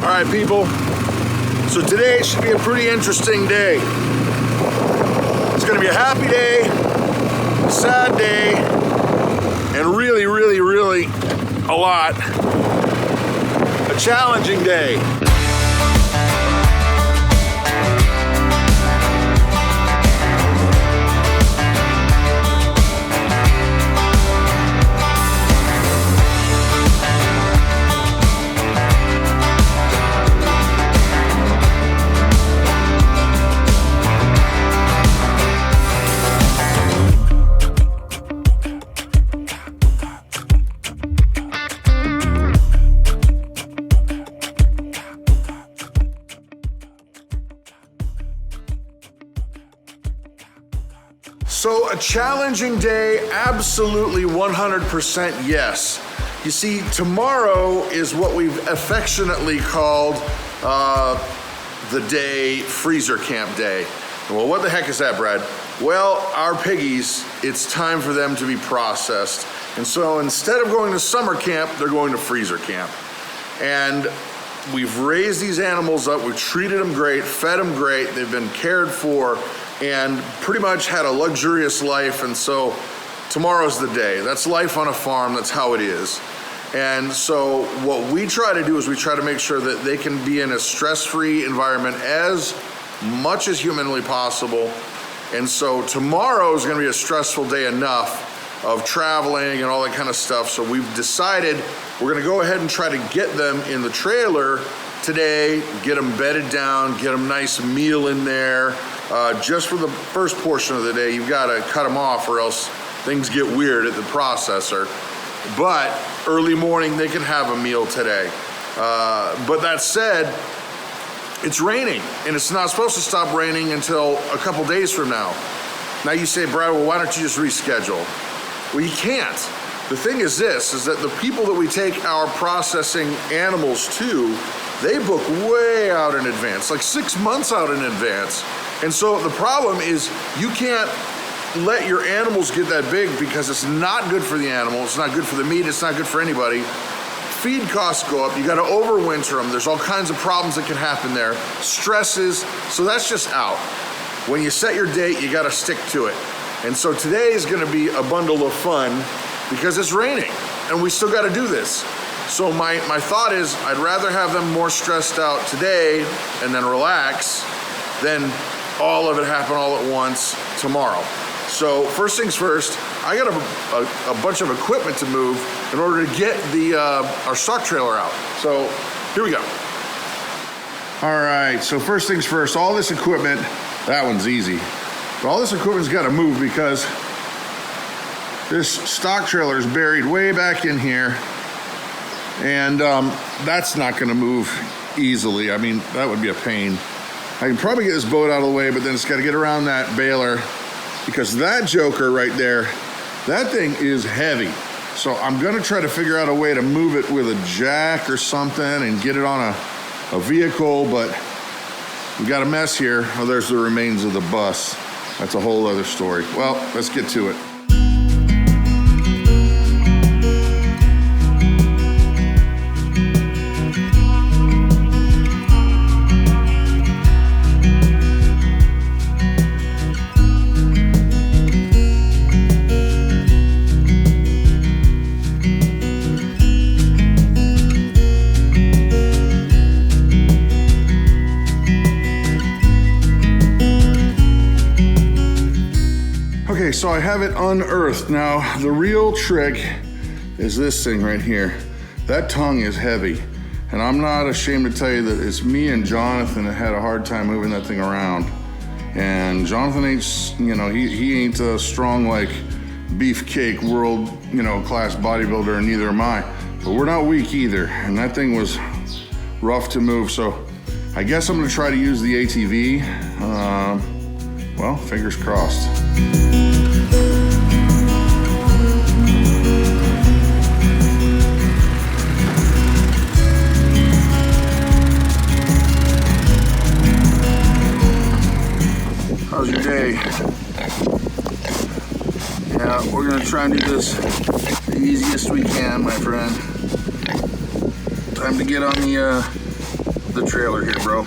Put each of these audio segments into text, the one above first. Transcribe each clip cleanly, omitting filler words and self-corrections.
All right, people. So today should be a pretty interesting day. It's gonna be a happy day, a sad day, and really a lot. A challenging day. So a challenging day, absolutely 100% yes. You see, tomorrow is what we've affectionately called the day freezer camp day. Well, what the heck is that, Brad? Well, our piggies, it's time for them to be processed. And so instead of going to summer camp, they're going to freezer camp. And we've raised these animals up, we've treated them great, fed them great, they've been cared for, and pretty much had a luxurious life. And so tomorrow's the day. That's life on a farm, that's how it is. And so what we try to do is we try to make sure that they can be in a stress-free environment as much as humanly possible. And so tomorrow is going to be a stressful day enough of traveling and all that kind of stuff. So we've decided we're going to go ahead and try to get them in the trailer today, get them bedded down, get them a nice meal in there. Just for the first portion of the day, you've got to cut them off or else things get weird at the processor. But early morning, they can have a meal today. But that said, it's raining, and it's not supposed to stop raining until a couple days from now. Now you say, Brad, well, why don't you just reschedule? Well, you can't. The thing is this, is that the people that we take our processing animals to, they book way out in advance, like 6 months out in advance. And so the problem is you can't let your animals get that big because it's not good for the animal, it's not good for the meat, it's not good for anybody. Feed costs go up, you gotta overwinter them, there's all kinds of problems that can happen there, stresses, so that's just out. When you set your date, you gotta stick to it. And so today is gonna be a bundle of fun because it's raining and we still gotta do this. So my thought is I'd rather have them more stressed out today and then relax than all of it happen all at once tomorrow. So first things first, I got a bunch of equipment to move in order to get our stock trailer out. So here we go. All right, so first things first, all this equipment, that one's easy. But all this equipment's got to move because this stock trailer is buried way back in here, and that's not going to move easily. I mean, that would be a pain. I can probably get this boat out of the way, but then it's got to get around that baler because that joker right there, that thing is heavy. So I'm going to try to figure out a way to move it with a jack or something and get it on a vehicle, but we got a mess here. Oh, there's the remains of the bus. That's a whole other story. Well, let's get to it. Okay, so I have it unearthed. Now, the real trick is this thing right here. That tongue is heavy, and I'm not ashamed to tell you that it's me and Jonathan that had a hard time moving that thing around. And Jonathan ain't, you know, he ain't strong like beefcake world, you know, class bodybuilder, and neither am I. But we're not weak either, and that thing was rough to move. So I guess I'm gonna try to use the ATV. Well, fingers crossed. How's your day? Yeah, we're gonna try and do this the easiest we can, my friend. Time to get on the the trailer here, bro.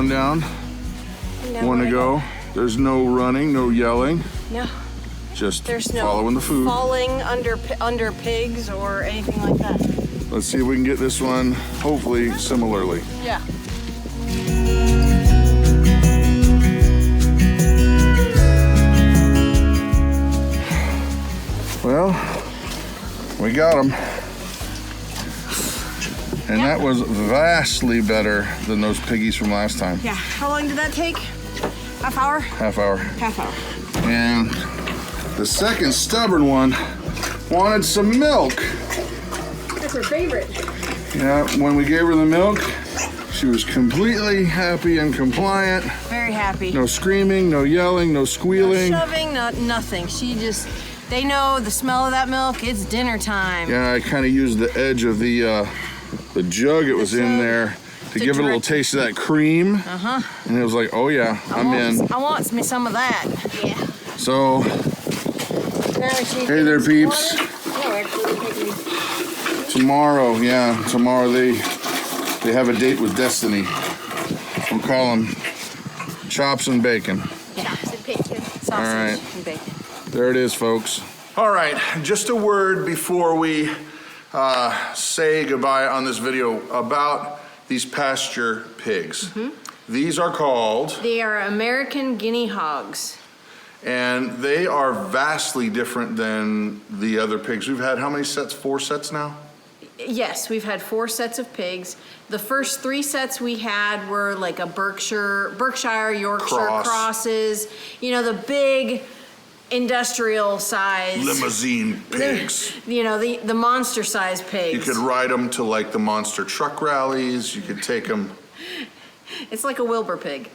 Down. One to go. There's no running, no yelling. No. Just There's no following the food. Falling under pigs or anything like that. Let's see if we can get this one, hopefully, similarly. Yeah. Well, we got them. And that was vastly better than those piggies from last time. Yeah. How long did that take? Half hour? Half hour. Half hour. And the second stubborn one wanted some milk. That's her favorite. Yeah, when we gave her the milk, she was completely happy and compliant. Very happy. No screaming, no yelling, no squealing. No shoving, nothing. She just, they know the smell of that milk, it's dinner time. Yeah, I kind of used the edge of the jug it was in there to give it a little taste of that cream. Uh-huh. And it was like, oh yeah, I'm in. I want me some of that. Yeah. So, hey there, peeps. Tomorrow they have a date with Destiny. We'll call them chops and bacon. Chops and bacon. Sausage All right. and bacon. There it is, folks. All right, just a word before we say goodbye on this video about these pasture pigs. Mm-hmm. These are called? They are American Guinea hogs. And they are vastly different than the other pigs. We've had how many sets? 4 sets now? Yes, we've had 4 sets of pigs. The first 3 sets we had were like a Berkshire, Yorkshire crosses. You know, the big industrial size limousine pigs. You know, the monster size pigs. You could ride them to like the monster truck rallies. You could take them. It's like a Wilbur pig.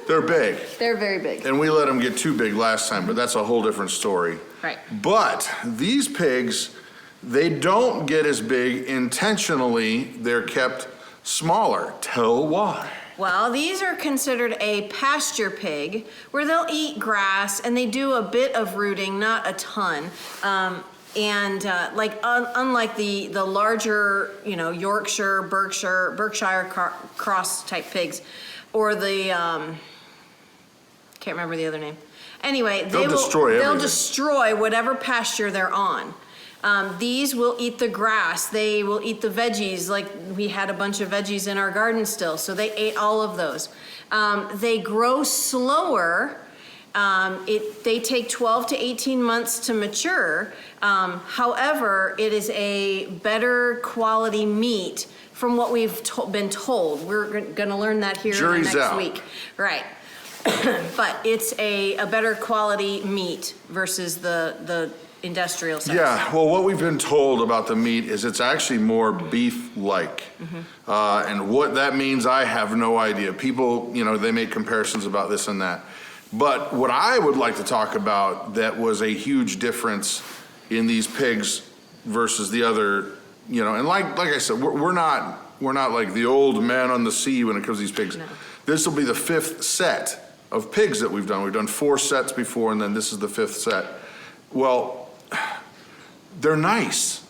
They're big. They're very big. And we let them get too big last time, but that's a whole different story. Right. But these pigs, they don't get as big intentionally. They're kept smaller. Tell why. Well, these are considered a pasture pig, where they'll eat grass and they do a bit of rooting, not a ton. Unlike the larger, you know, Yorkshire, Berkshire cross type pigs, or the can't remember the other name. Anyway, they'll destroy whatever pasture they're on. These will eat the grass. They will eat the veggies. Like we had a bunch of veggies in our garden still, so they ate all of those. They grow slower. They take 12 to 18 months to mature. However, it is a better quality meat from what we've been told. We're going to learn that here Jury's next out. week. Right. But it's a better quality meat versus the industrial size. Yeah, well, what we've been told about the meat is it's actually more beef-like. Mm-hmm. And what that means, I have no idea. People, you know, they make comparisons about this and that. But what I would like to talk about that was a huge difference in these pigs versus the other, you know, and like I said, we're not like the old man on the sea when it comes to these pigs. No. This will be the 5th set of pigs that we've done. We've done 4 sets before, and then this is the 5th set. Well, they're nice.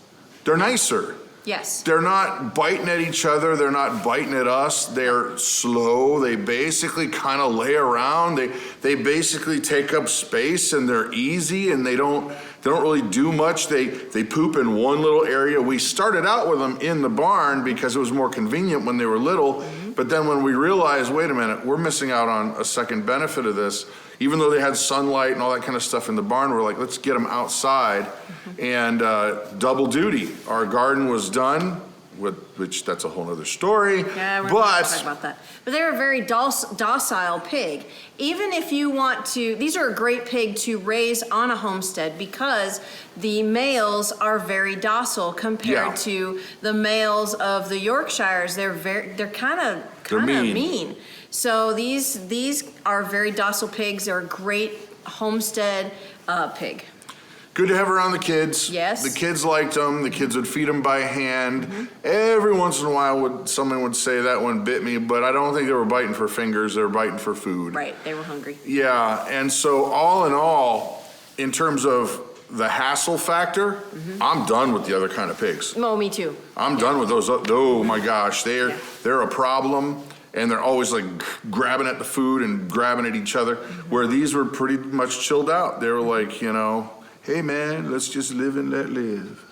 They're nicer. Yes. They're not biting at each other. They're not biting at us. They're slow. They basically kind of lay around. They basically take up space, and they're easy, and they don't really do much. They poop in one little area. We started out with them in the barn because it was more convenient when they were little. Mm-hmm. But then when we realized, wait a minute, we're missing out on a second benefit of this. Even though they had sunlight and all that kind of stuff in the barn, we're like, let's get them outside. Mm-hmm. And double duty. Our garden was done. which that's a whole other story. Yeah, we're not talking about that. But they're a very docile pig. Even if you want to, these are a great pig to raise on a homestead because the males are very docile compared to the males of the Yorkshires. They're kind of mean. So these are very docile pigs. They're a great homestead pig. Good to have around the kids. Yes. The kids liked them. The kids would feed them by hand. Every once in a while, someone would say that one bit me, but I don't think they were biting for fingers. They were biting for food. Right. They were hungry. Yeah. And so all in all, in terms of the hassle factor, I'm done with the other kind of pigs. Oh, me too. I'm done with those. Oh my gosh, they're a problem. And they're always like grabbing at the food and grabbing at each other. Where these were pretty much chilled out. They were like, hey man, let's just live and let live.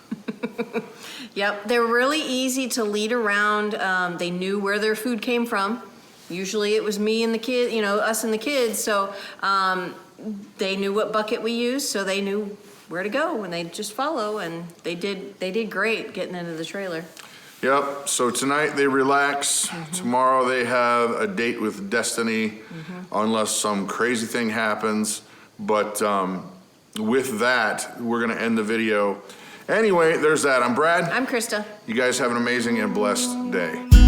Yep, they're really easy to lead around. They knew where their food came from. Usually it was me and the kid, us and the kids. So they knew what bucket we used, so they knew where to go, and they'd just follow. And they did great getting into the trailer. Yep. So tonight they relax. Tomorrow they have a date with Destiny, unless some crazy thing happens. But with that, we're going to end the video. Anyway, there's that. I'm Brad. I'm Krista. You guys have an amazing and blessed day.